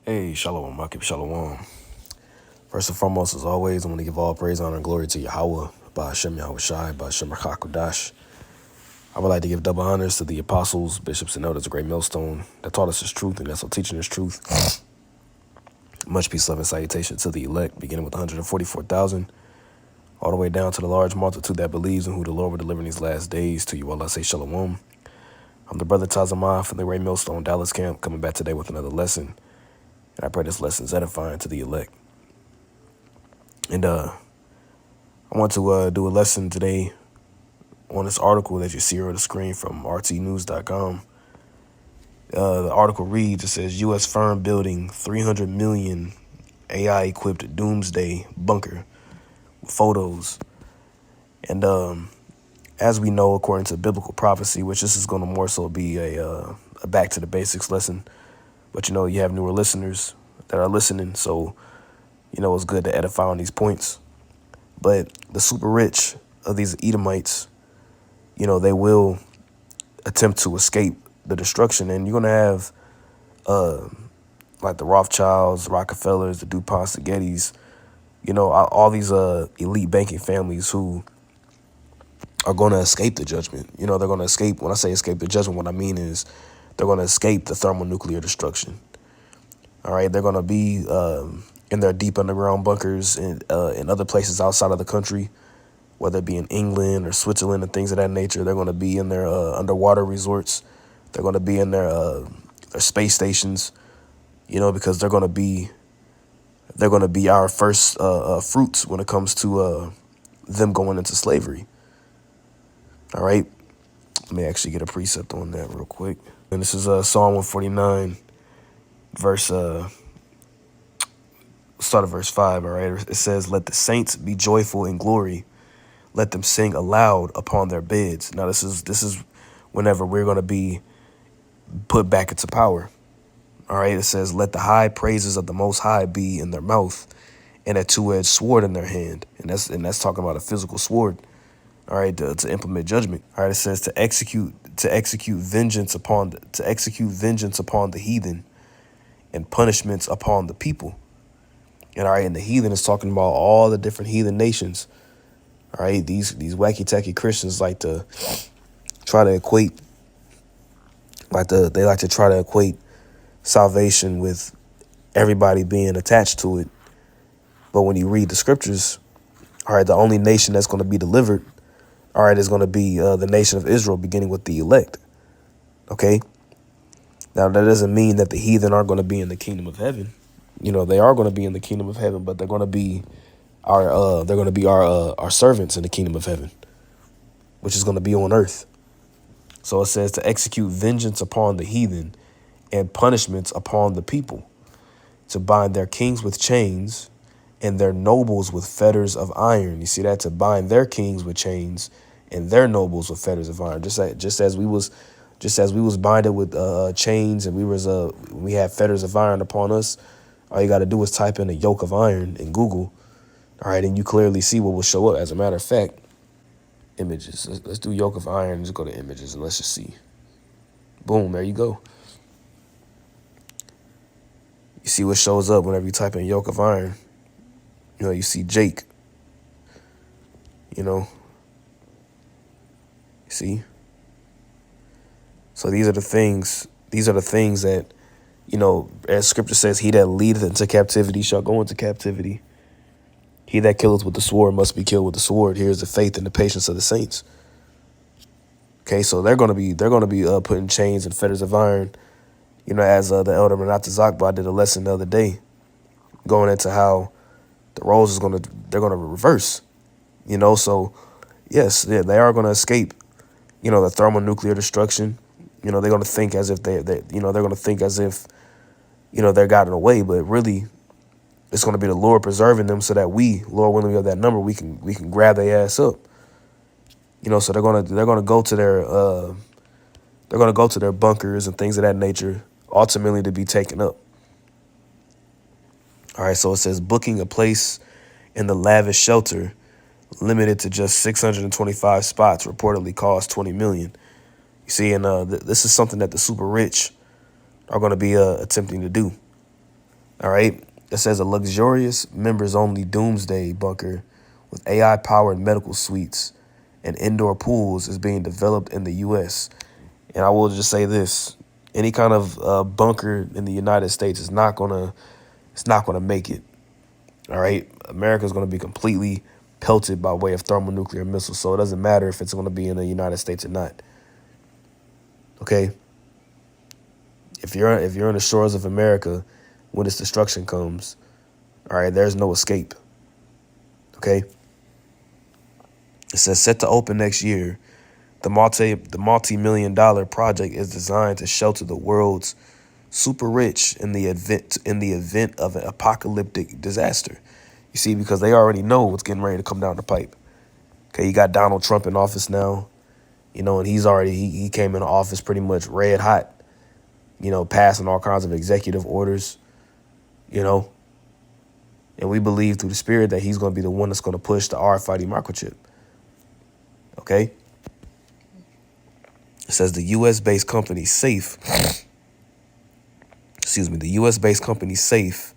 Hey, Shalom, Makib Shalom. First and foremost, as always, I want to give all praise, honor, and glory to Yahweh, by Hashem Yahweh Shai, by Hashem Rakakodash. I would like to give double honors to the apostles, bishops, and elders of Great Millstone that taught us His truth and that's what teaching His truth. Much peace, love, and salutation to the elect, beginning with 144,000, all the way down to the large multitude that believes in who the Lord will deliver in these last days. To you all, I say Shalom. I'm the brother Tazamah from the Great Millstone Dallas camp, coming back today with another lesson. And I pray this lesson is edifying to the elect. And I want to do a lesson today on this article that you see on the screen from rtnews.com. The article reads, it says, U.S. firm building 300 million AI-equipped doomsday bunker with photos. And as we know, according to biblical prophecy, which this is going to more so be a back to the basics lesson, but you know, you have newer listeners that are listening, so you know it's good to edify on these points. But the super rich of these Edomites, you know, they will attempt to escape the destruction. And you're going to have like the Rothschilds, the Rockefellers, the DuPonts, the Gettys, you know, all these elite banking families who are going to escape the judgment. You know, they're going to escape. When I say escape the judgment, what I mean is they're going to escape the thermonuclear destruction. All right. They're going to be in their deep underground bunkers in other places outside of the country, whether it be in England or Switzerland and things of that nature. They're going to be in their underwater resorts. They're going to be in their space stations, you know, because they're going to be our first fruits when it comes to them going into slavery. All right. Let me actually get a precept on that real quick. And this is Psalm 149, start of verse 5, all right? It says, let the saints be joyful in glory. Let them sing aloud upon their beds. Now, this is whenever we're going to be put back into power, all right? It says, let the high praises of the Most High be in their mouth and a two-edged sword in their hand. And that's talking about a physical sword, all right, to implement judgment. All right, it says to execute vengeance upon the heathen and punishments upon the people. And all right, and the heathen is talking about all the different heathen nations. All right, these wacky tacky Christians like to try to equate, they like to try to equate salvation with everybody being attached to it. But when you read the scriptures, all right, the only nation that's going to be delivered, all right, is going to be the nation of Israel, beginning with the elect. Okay. Now that doesn't mean that the heathen aren't going to be in the kingdom of heaven. You know, they are going to be in the kingdom of heaven, but they're going to be our servants in the kingdom of heaven, which is going to be on earth. So it says to execute vengeance upon the heathen and punishments upon the people, to bind their kings with chains and their nobles with fetters of iron. You see that? To bind their kings with chains and their nobles with fetters of iron. Just as we was binded with chains and we had fetters of iron upon us. All you got to do is type in a yoke of iron in Google. All right, and you clearly see what will show up. As a matter of fact, images. Let's do yoke of iron. Just go to images and let's just see. Boom, there you go. You see what shows up whenever you type in yoke of iron. You know, you see Jake. You know. You see? So these are the things that, you know, as scripture says, he that leadeth into captivity shall go into captivity. He that killeth with the sword must be killed with the sword. Here's the faith and the patience of the saints. Okay, so they're going to be putting chains and fetters of iron. You know, as the elder Renata Zakba did a lesson the other day, going into how the roles they're going to reverse. You know, so yes, they are going to escape. You know, the thermonuclear destruction. You know, they're going to think as if they're gotten away, but really, it's going to be the Lord preserving them so that Lord willing, we have that number, we can grab their ass up. You know, so they're going to go to their bunkers and things of that nature, ultimately to be taken up. All right, so it says booking a place in the lavish shelter, limited to just 625 spots, reportedly cost $20 million. You see, and this is something that the super rich are going to be attempting to do. All right. It says a luxurious members-only doomsday bunker with AI-powered medical suites and indoor pools is being developed in the U.S. And I will just say this: any kind of bunker in the United States is not gonna, it's not gonna make it. All right, America's gonna be completely pelted by way of thermonuclear missiles. So it doesn't matter if it's gonna be in the United States or not. Okay, if you're on the shores of America when this destruction comes, all right, there's no escape. Okay, it says set to open next year. The multi-million dollar project is designed to shelter the world's super rich in the event of an apocalyptic disaster. You see, because they already know what's getting ready to come down the pipe. Okay, you got Donald Trump in office now, and he came into office pretty much red hot, passing all kinds of executive orders, you know, and we believe through the spirit that he's going to be the one that's going to push the RFID microchip. Okay. It says the U.S.-based company Safe, the U.S.-based company Safe,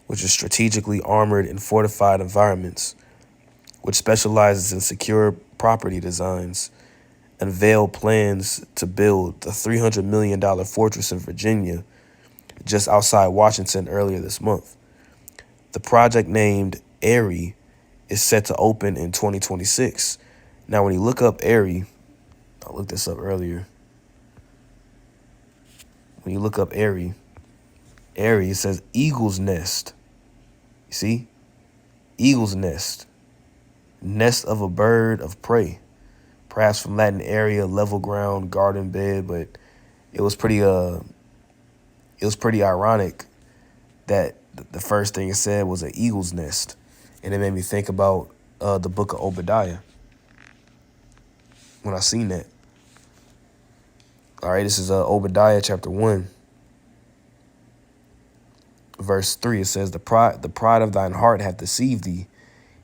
which is strategically armored and fortified environments, which specializes in secure property designs, unveiled plans to build the $300 million fortress in Virginia, just outside Washington earlier this month. The project, named AIRI, is set to open in 2026. Now, when you look up AIRI, I looked this up earlier. When you look up AIRI, it says eagle's nest. You see? Eagle's nest. Nest of a bird of prey. Perhaps from Latin area, level ground, garden bed, but it was pretty ironic that the first thing it said was an eagle's nest. And it made me think about the book of Obadiah when I seen that. All right, this is Obadiah chapter 1, verse 3. It says, the pride of thine heart hath deceived thee,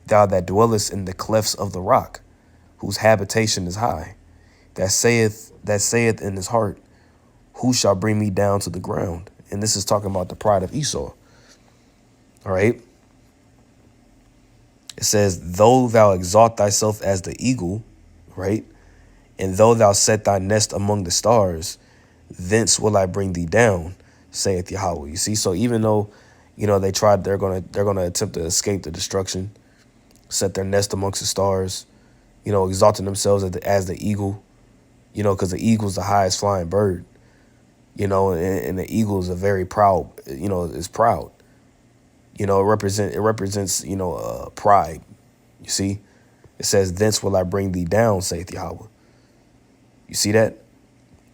thou that dwellest in the clefts of the rock, whose habitation is high, that saith in his heart, who shall bring me down to the ground? And this is talking about the pride of Esau. All right. It says, though thou exalt thyself as the eagle, right? And though thou set thy nest among the stars, thence will I bring thee down, saith Yahweh. You see, so even though, they're gonna attempt to escape the destruction, set their nest amongst the stars, exalting themselves as the eagle, because the eagle is the highest flying bird, and the eagle is a very proud, is proud. It represents, pride. You see, it says, thence will I bring thee down, saith Yahweh. You see that?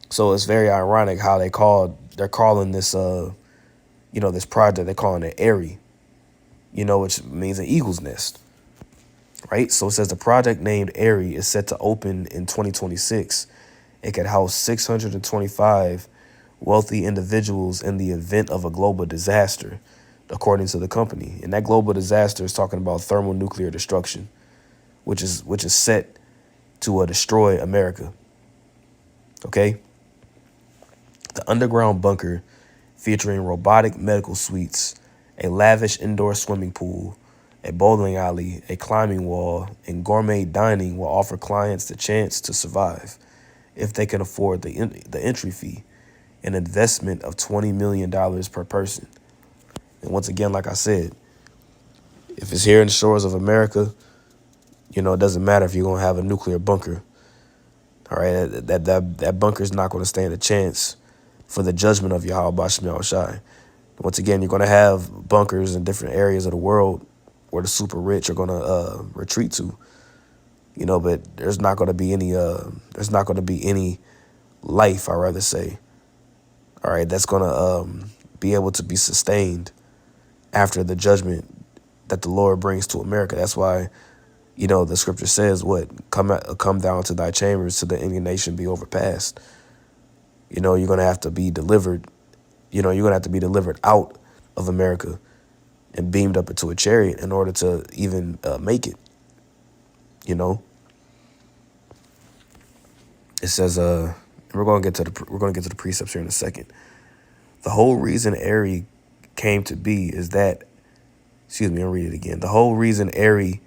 So it's very ironic how they're calling this, this project, they're calling it AIRI, which means an eagle's nest, right? So it says the project, named AIRI, is set to open in 2026. It could house 625 wealthy individuals in the event of a global disaster, according to the company. And that global disaster is talking about thermonuclear destruction, which is set to destroy America. Okay. The underground bunker, featuring robotic medical suites, a lavish indoor swimming pool, a bowling alley, a climbing wall, and gourmet dining, will offer clients the chance to survive if they can afford the entry fee, an investment of $20 million per person. And once again, like I said, if it's here in the shores of America, it doesn't matter if you're going to have a nuclear bunker. All right, that bunker is not going to stand a chance for the judgment of Yahweh Bashem Yahushai. Once again, you're going to have bunkers in different areas of the world where the super rich are going to retreat to, but there's not going to be any life, I'd rather say. All right, that's going to be able to be sustained after the judgment that the Lord brings to America. That's why, the scripture says, what? Come down to thy chambers, to the indignation be overpassed. You're going to have to be delivered. You're going to have to be delivered out of America and beamed up into a chariot in order to even make it. It says, we're going to get to the precepts here in a second. The whole reason AIRI came to be is that, excuse me, I'll read it again. The whole reason Airy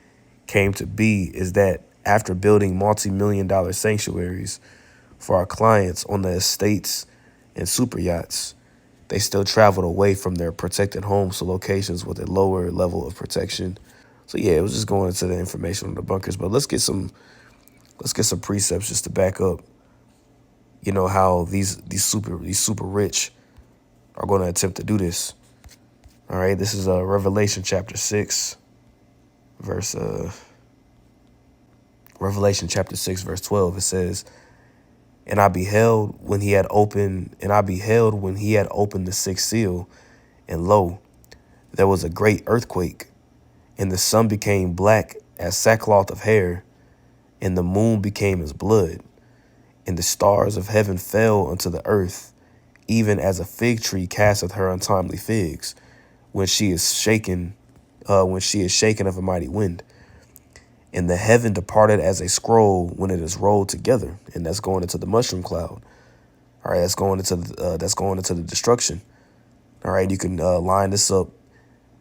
came to be is that after building multi-million-dollar sanctuaries for our clients on the estates and super yachts, they still traveled away from their protected homes to locations with a lower level of protection. So yeah, it was just going into the information on the bunkers. But let's get some precepts just to back up, how these super rich are going to attempt to do this. All right, this is Revelation chapter 6, verse Revelation chapter 6, verse 12. It says, And I beheld when he had opened the sixth seal, and lo, there was a great earthquake, and the sun became black as sackcloth of hair, and the moon became as blood, and the stars of heaven fell unto the earth, even as a fig tree casteth her untimely figs, when she is shaken of a mighty wind. And the heaven departed as a scroll when it is rolled together, and that's going into the mushroom cloud. All right, that's going into the destruction. All right, you can line this up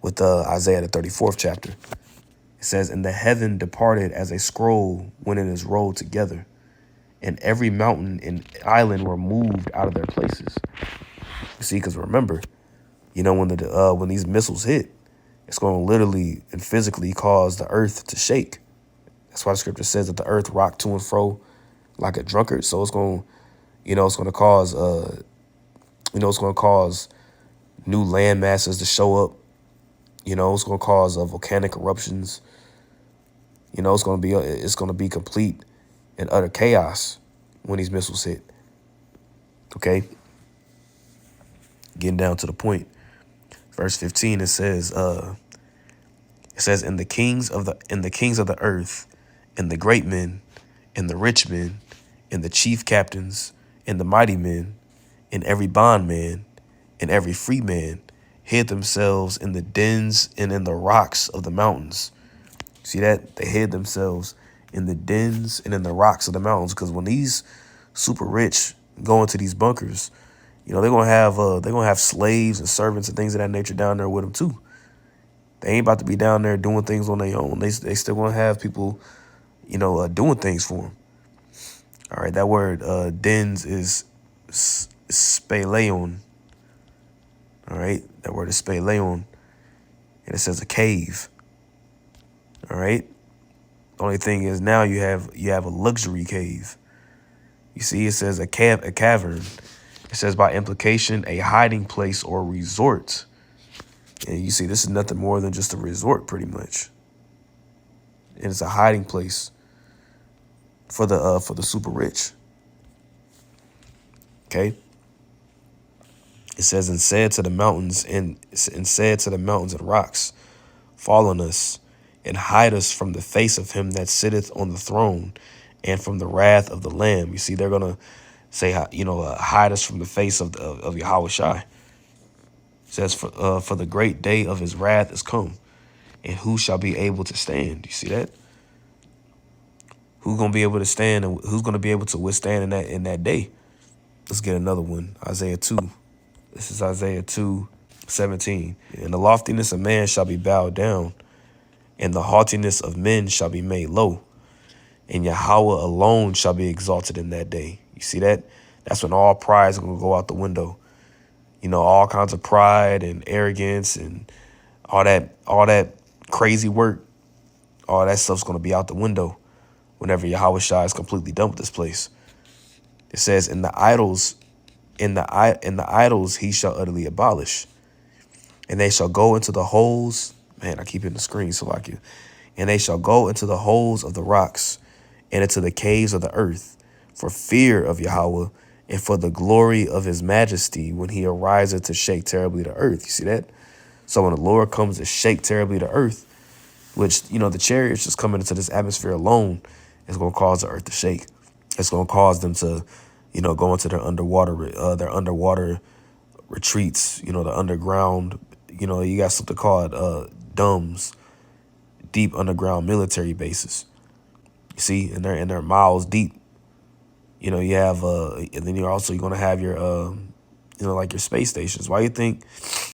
with Isaiah the 34th chapter. It says, "And the heaven departed as a scroll when it is rolled together, and every mountain and island were moved out of their places." You see, because remember, when these missiles hit, it's going to literally and physically cause the earth to shake. That's why the scripture says that the earth rocked to and fro like a drunkard. So it's going to cause new land masses to show up. It's going to cause volcanic eruptions. It's going to be complete and utter chaos when these missiles hit. Okay. Getting down to the point. Verse 15, it says, "And the kings of the earth, and the great men, and the rich men, and the chief captains, and the mighty men, and every bondman, and every free man, hid themselves in the dens and in the rocks of the mountains." See that? They hid themselves in the dens and in the rocks of the mountains, because when these super rich go into these bunkers, they're gonna have slaves and servants and things of that nature down there with them too. They ain't about to be down there doing things on their own. They still gonna have people, doing things for them. All right, that word dens is speleon. All right, that word is speleon, and it says a cave. All right. The only thing is now you have a luxury cave. You see, it says a cavern. It says by implication a hiding place or resort. And you see, this is nothing more than just a resort, pretty much. And it's a hiding place for the super rich. Okay. It says, and said to the mountains and rocks, fall on us and hide us from the face of him that sitteth on the throne and from the wrath of the Lamb. You see, they're gonna say, hide us from the face of Yahweh Shai. It says, for the great day of his wrath is come, and who shall be able to stand? You see that? Who's gonna be able to stand, and who's gonna be able to withstand in that day? Let's get another one. Isaiah 2. This is Isaiah 2:17. And the loftiness of man shall be bowed down, and the haughtiness of men shall be made low, and Yahweh alone shall be exalted in that day. You see that? That's when all pride is going to go out the window. All kinds of pride and arrogance and all that crazy work, all that stuff's going to be out the window whenever Yahweh Shai is completely done with this place. It says, in the idols he shall utterly abolish, and they shall go into the holes. Man, I keep hitting the screen so I can. And they shall go into the holes of the rocks and into the caves of the earth for fear of Yahweh and for the glory of his majesty when he ariseth to shake terribly the earth. You see that? So when the Lord comes to shake terribly the earth, which, the chariots just coming into this atmosphere alone is going to cause the earth to shake. It's going to cause them to, go into their underwater retreats, the underground, you got something called DUMBs, deep underground military bases. You see, and they're miles deep. You have and then you're going to have your like your space stations. Why you think